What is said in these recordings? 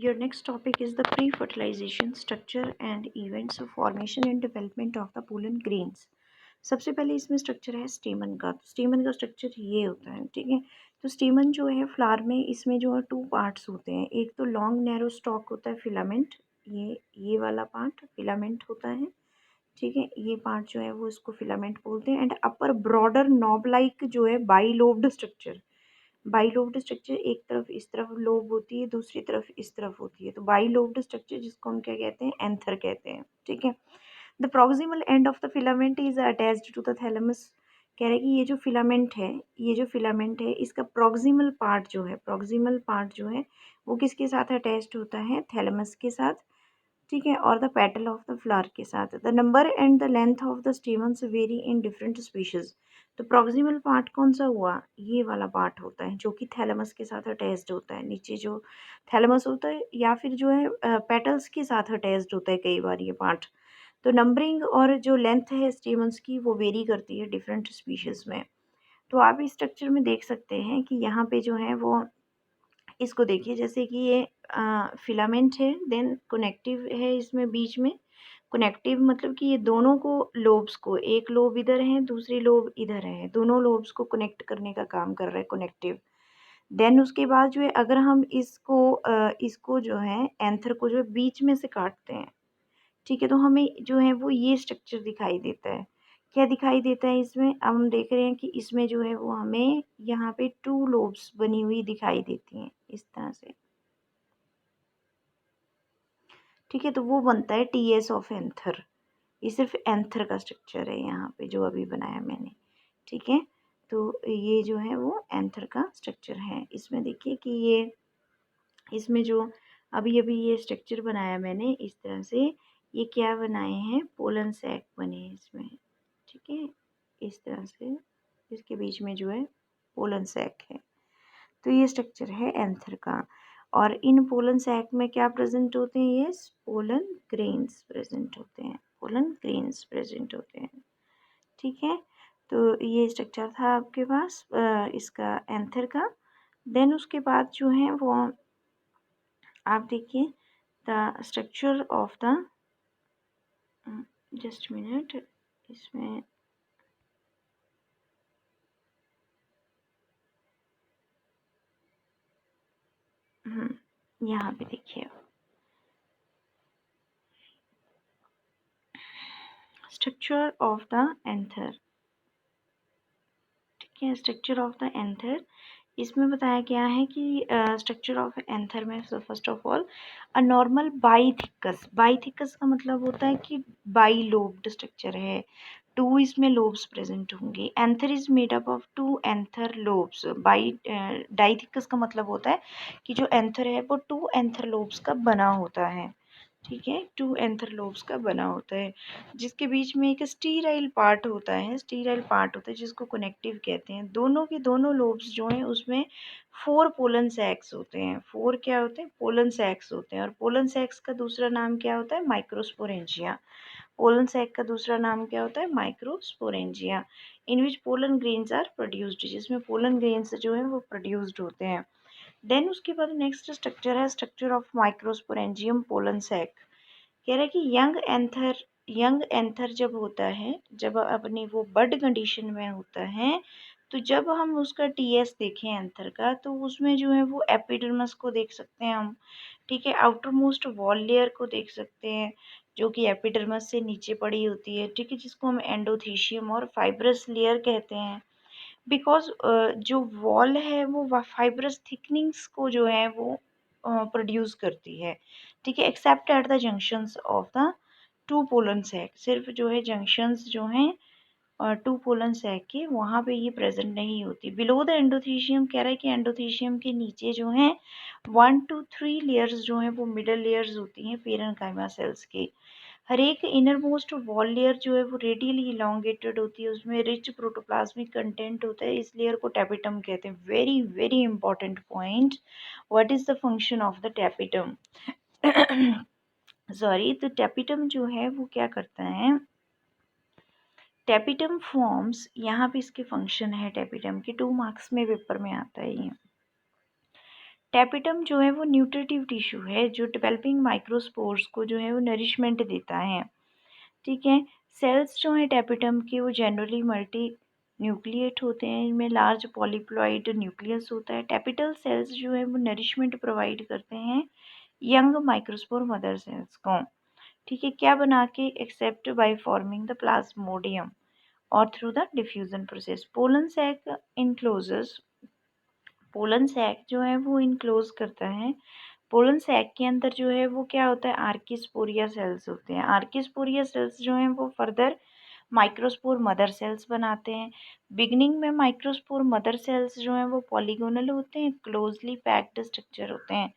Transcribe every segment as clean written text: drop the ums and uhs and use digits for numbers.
Your next topic is the pre-fertilization structure and events of formation and development of the pollen grains. सबसे पहले इसमें structure है स्टेमन का। तो स्टेमन का स्ट्रक्चर ये होता है, ठीक है। तो स्टेमन जो है फ्लावर में, इसमें जो है टू पार्ट्स होते हैं। एक तो लॉन्ग नैरो स्टॉक होता है फिलामेंट, ये वाला पार्ट फिलामेंट होता है, ठीक है। ये पार्ट जो है वो इसको फिलामेंट बोलते हैं। And upper broader knob like जो है बाइलोब्ड स्ट्रक्चर। बाइलोब्ड स्ट्रक्चर, एक तरफ इस तरफ लोब होती है, दूसरी तरफ इस तरफ होती है। तो बाइलोब्ड स्ट्रक्चर जिसको हम क्या कहते हैं, एंथर कहते हैं, ठीक है। The proximal end of the filament is attached to the thalamus. कह रहे हैं कि ये जो फिलामेंट है, इसका प्रॉक्सिमल पार्ट जो है, वो किसके साथ अटैच्ड होता है, थैलेमस के साथ, ठीक है, और the petal of the flower के साथ। The number and the length of the stamens very in different species. तो प्रॉक्सिमल पार्ट कौन सा हुआ, ये वाला पार्ट होता है जो कि थैलेमस के साथ अटैच्ड होता है। नीचे जो थैलेमस होता है या फिर जो है पेटल्स के साथ अटैच्ड होता है कई बार ये पार्ट। तो नंबरिंग और जो लेंथ है स्टेमन्स की वो वेरी करती है डिफरेंट स्पीशीज़ में। तो आप इस स्ट्रक्चर में देख सकते हैं कि यहाँ पे जो है वो, इसको देखिए जैसे कि ये फिलामेंट है, देन कनेक्टिव है इसमें बीच में। कनेक्टिव मतलब कि ये दोनों को लोब्स को, एक लोब इधर है दूसरी लोब इधर है, दोनों लोब्स को कनेक्ट करने का काम कर रहा है कनेक्टिव। देन उसके बाद जो है अगर हम इसको जो है एंथर को जो है बीच में से काटते हैं, ठीक है, तो हमें जो है वो ये स्ट्रक्चर दिखाई देता है। क्या दिखाई देता है इसमें, अब हम देख रहे हैं कि इसमें जो है वो हमें यहाँ पे टू लोब्स बनी हुई दिखाई देती हैं इस तरह से, ठीक है। तो वो बनता है टीएस ऑफ एंथर। ये सिर्फ एंथर का स्ट्रक्चर है यहाँ पे जो अभी बनाया मैंने, ठीक है। तो ये जो है वो एंथर का स्ट्रक्चर है। इसमें देखिए कि ये, इसमें जो अभी अभी ये स्ट्रक्चर बनाया मैंने इस तरह से, ये क्या बनाए हैं, पोलन सैक बने हैं इसमें, ठीक है। इस तरह से इसके बीच में जो है पोलन सैक है। तो ये स्ट्रक्चर है एंथर का। और इन पोलन सैक में क्या प्रेजेंट होते हैं, ये पोलन ग्रेन्स प्रेजेंट होते हैं, ठीक है। तो ये स्ट्रक्चर था आपके पास इसका एंथर का। देन उसके बाद जो है वो आप देखिए the structure of the, just minute, इसमें यहाँ पे देखिए स्ट्रक्चर ऑफ द एंथर, ठीक है। स्ट्रक्चर ऑफ द एंथर, इसमें बताया गया है कि स्ट्रक्चर ऑफ एंथर में first of all a normal dithecous का मतलब होता है कि बाई लोब्ड स्ट्रक्चर है, टू इसमें लोब्स प्रेजेंट होंगे। Anther is made up of two anther lobes. Bi dithecous का मतलब होता है कि जो एंथर है वो टू एंथर लोब्स का बना होता है, ठीक है, टू एंथर लोब्स का बना होता है, जिसके बीच में एक स्टीराइल पार्ट होता है, जिसको कनेक्टिव कहते हैं। दोनों के दोनों लोब्स जो हैं उसमें फोर पोलन सैक्स होते हैं। फोर क्या होते हैं, पोलन सैक्स होते हैं। और पोलन सैक्स का दूसरा नाम क्या होता है, माइक्रोस्पोरेंजिया। पोलन सैक का दूसरा नाम क्या होता है, microsporangia. In which pollen grains are produced, जिसमें पोलन ग्रेन्स जो है वो प्रोड्यूस्ड होते हैं। देन उसके बाद नेक्स्ट स्ट्रक्चर है structure of microsporangium pollen sac. कह रहे हैं कि यंग एंथर जब होता है, जब अपनी वो बड कंडीशन में होता है, तो जब हम उसका टीएस देखें एंथर का, तो उसमें जो है वो एपिडर्मिस को देख सकते हैं हम, ठीक है। आउटर मोस्ट वॉल लेयर को देख सकते हैं जो कि एपिडर्मिस से नीचे पड़ी होती है, ठीक है, जिसको हम एंडोथीशियम और फाइब्रस लेयर कहते हैं। बिकॉज जो वॉल है वो फाइब्रस थिकनिंग्स को जो है वो प्रोड्यूस करती है, ठीक है, except at the junctions of the two pollen sac. सिर्फ जो है जंक्शंस जो हैं टू पोलन सैक के, वहाँ पे ये प्रेजेंट नहीं होती। बिलो द एंडोथीशियम, कह रहा है कि एंडोथीशियम के नीचे जो हैं 1 to 3 लेयर्स जो हैं वो मिडल लेयर्स होती हैं पेरेन्काइमा सेल्स की। हर एक इनर मोस्ट वॉल लेयर जो है वो रेडियली इलोंगेटेड होती है, उसमें रिच प्रोटोप्लाज्मिक कंटेंट होता है, इस लेयर को टैपिटम कहते हैं। Very very important point, what is the function of the tapetum sorry. तो टैपिटम जो है वो क्या करता है, टैपिटम फॉर्म्स, यहाँ पे इसके फंक्शन है टैपिटम के, 2 मार्क्स में पेपर में आता है ये। टैपिटम जो है वो न्यूट्रिटिव टिश्यू है जो डेवलपिंग माइक्रोस्पोर्स को जो है वो नरिशमेंट देता है। ठीक है। सेल्स जो हैं टैपिटम के वो जनरली मल्टी न्यूक्लिएट होते हैं, इनमें लार्ज पॉलीप्लॉइड न्यूक्लियस होता है। टैपिटल सेल्स जो है वो नरिशमेंट प्रोवाइड करते हैं यंग माइक्रोस्पोर मदर सेल्स को। ठीक है। क्या बना के? Except by forming the plasmodium और through the diffusion process. Pollen sac encloses, pollen sac जो है वो इनक्लोज करता है। पोलन सैक के अंदर जो है वो क्या होता है? आर्किस्पोरिया सेल्स होते हैं। आर्किस्पोरिया सेल्स जो हैं वो फर्दर माइक्रोस्पोर मदर सेल्स बनाते हैं। बिगनिंग में माइक्रोस्पोर मदर सेल्स जो हैं वो पॉलीगोनल होते हैं, क्लोजली पैक्ड स्ट्रक्चर होते हैं।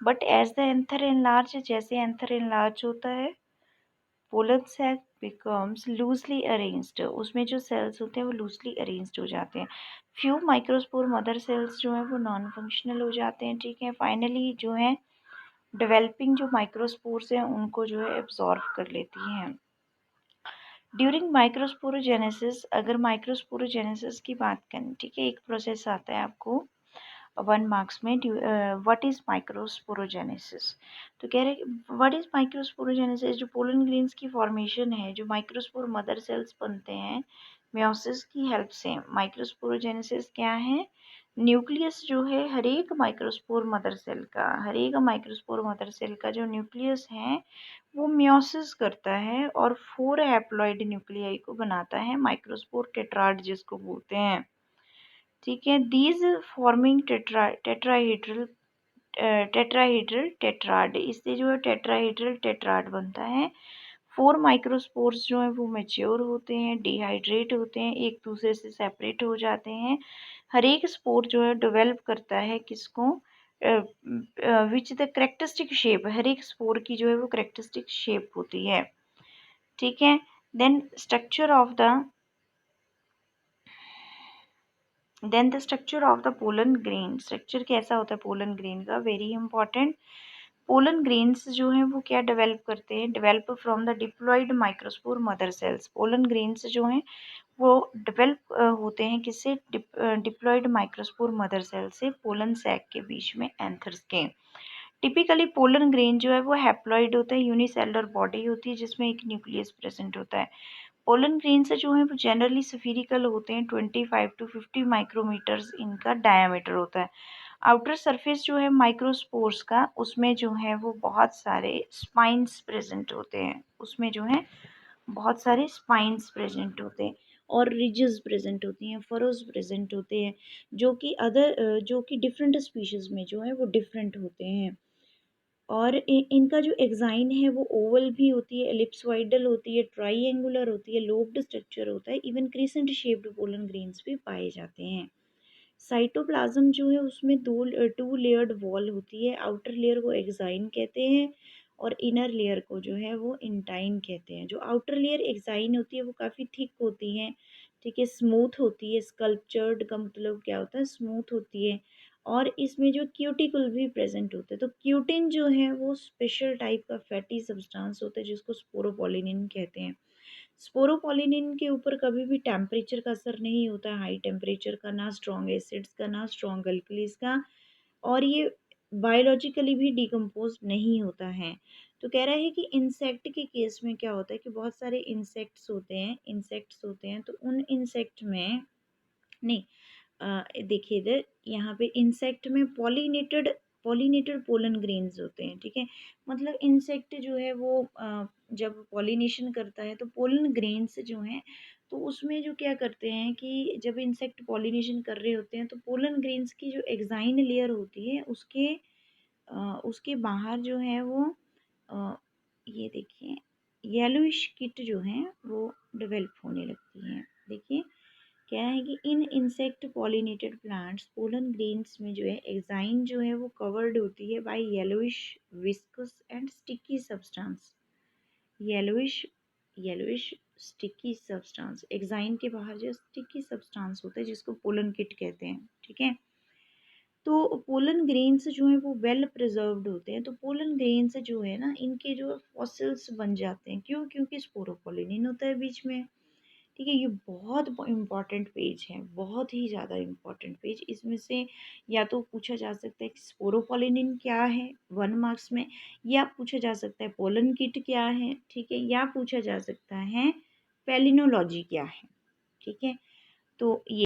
But as the anther enlarge, जैसे एंथर एनलार्ज होता है, pollen sac becomes loosely arranged, उसमें जो सेल्स होते हैं वो लूजली अरेंज्ड हो जाते हैं। फ्यू माइक्रोस्पोर मदर सेल्स जो हैं वो नॉन फंक्शनल हो जाते हैं। ठीक है। फाइनली जो है डेवलपिंग जो माइक्रोस्पोर्स हैं उनको जो है एब्जॉर्ब कर लेती हैं। ड्यूरिंग माइक्रोस्पोरोजेनेसिस, अगर माइक्रोस्पोरोजेनेसिस की बात करें, ठीक है, एक प्रोसेस आता है आपको 1 मार्क्स में, व्हाट इज माइक्रोस्पोरोजेनेसिस। तो कह रहे व्हाट इज माइक्रोस्पोरोजेनेसिस, जो पोलन ग्रेन्स की फॉर्मेशन है, जो माइक्रोस्पोर मदर सेल्स बनते हैं मेयोसिस की हेल्प से। माइक्रोस्पोरोजेनेसिस क्या है? न्यूक्लियस जो है हर एक माइक्रोस्पोर मदर सेल का, हर एक माइक्रोस्पोर मदर सेल का जो न्यूक्लियस है वो मियोसिस करता है और 4 हैप्लॉइड न्यूक्लियाई को बनाता है, माइक्रोस्पोर टेट्राड जिसको बोलते हैं। ठीक है। दीज फॉर्मिंग टेट्राहेड्रल टेट्राड, इससे जो है टेट्राहेड्रल टेट्राड बनता है। 4 माइक्रोस्पोर्स जो हैं वो मैच्योर होते हैं, डिहाइड्रेट होते हैं, एक दूसरे से सेपरेट हो जाते हैं। हर एक स्पोर जो है डेवलप करता है किसको? विच द करेक्टरिस्टिक शेप, हर एक स्पोर की जो है वो करेक्टरिस्टिक शेप होती है। ठीक है। Then structure of the structure of the pollen grain, structure कैसा होता है पोलन ग्रेन का? Very important. पोलन ग्रेन्स जो हैं वो क्या डेवलप करते हैं? Develop from the diploid microspore mother cells. Pollen grains जो हैं वो डेवलप होते हैं किससे? डिप्लॉइड माइक्रोस्पोर मदर सेल से, पोलन सैक के बीच में, एंथर्स के। टिपिकली पोलन ग्रेन जो है वो हैप्लॉइड होता है, यूनिसेलुलर बॉडी होती है जिसमें एक न्यूक्लियस प्रेजेंट होता है। पोलन ग्रेन्स जो हैं वो जनरली स्फीरिकल होते हैं, 25 to 50 माइक्रोमीटर्स इनका डायामीटर होता है। आउटर सरफेस जो है माइक्रोस्पोर्स का, उसमें जो है वो बहुत सारे स्पाइन्स प्रेजेंट होते हैं, उसमें जो है बहुत सारे स्पाइन्स प्रेजेंट होते हैं और रिजेस प्रेजेंट होती हैं, फरोज प्रेजेंट होते हैं, जो कि डिफरेंट स्पीशीज में जो है वो डिफरेंट होते हैं। और इनका जो एग्जाइन है वो ओवल भी होती है, एलिप्सोइडल होती है, ट्राइएंगुलर होती है, लोब्ड स्ट्रक्चर होता है, even crescent shaped pollen grains भी पाए जाते हैं। साइटोप्लाज्म जो है उसमें 2 लेयर्ड वॉल होती है, आउटर लेयर को एक्साइन कहते हैं और इनर लेयर को जो है वो इंटाइन कहते हैं। जो आउटर लेयर एक्साइन होती है वो काफ़ी थिक होती है, ठीक है, स्मूथ होती है, स्कल्पचर्ड का मतलब क्या होता है? स्मूथ होती है। और इसमें जो क्यूटिकल भी प्रेजेंट होते हैं, तो क्यूटिन जो है वो स्पेशल टाइप का फैटी सब्सटेंस होता है जिसको स्पोरोपोलिनिन कहते हैं। स्पोरोपोलिनिन के ऊपर कभी भी टेम्परेचर का असर नहीं होता है, हाई टेम्परेचर का, ना स्ट्रॉन्ग एसिड्स का, ना स्ट्रॉन्ग अल्कलीज का, और ये बायोलॉजिकली भी डिकम्पोज नहीं होता है। तो कह रहा है कि इंसेक्ट के केस में क्या होता है कि बहुत सारे इंसेक्ट्स होते हैं, तो उन इंसेक्ट में नहीं, देखिए इधर यहाँ पे इंसेक्ट में पॉलिनेटेड पोलन ग्रेन्स होते हैं। ठीक है। मतलब इंसेक्ट जो है वो जब पॉलिनेशन करता है तो पोलन ग्रेन्स जो हैं तो उसमें जो क्या करते हैं कि जब इंसेक्ट पॉलिनेशन कर रहे होते हैं तो पोलन ग्रेन्स की जो एक्साइन लेयर होती है उसके बाहर जो है वो अ, ये देखिए येलोइश किट जो है वो डेवलप होने लगती है। देखिए क्या है कि इन insect pollinated plants pollen grains में जो है एक्साइन जो है वो कवर्ड होती है by yellowish viscous and sticky substance. Yellowish yellowish sticky substance, exine के बाहर जो स्टिकी सब्सटेंस होता है जिसको पोलन किट कहते हैं। ठीक है। तो पोलन ग्रेन्स जो है वो वेल प्रिजर्व्ड होते हैं, तो पोलन ग्रेन्स जो है ना इनके जो फॉसिल्स बन जाते हैं, क्यों? क्योंकि स्पोरोपोलिनिन होता है बीच में। ठीक है। ये बहुत इम्पॉर्टेंट पेज है, बहुत ही ज़्यादा इम्पॉर्टेंट पेज। इसमें से या तो पूछा जा सकता है कि स्पोरोपोलिनिन क्या है 1 मार्क्स में, या पूछा जा सकता है पोलन किट क्या है, ठीक है, या पूछा जा सकता है पेलिनोलॉजी क्या है, ठीक है। तो ये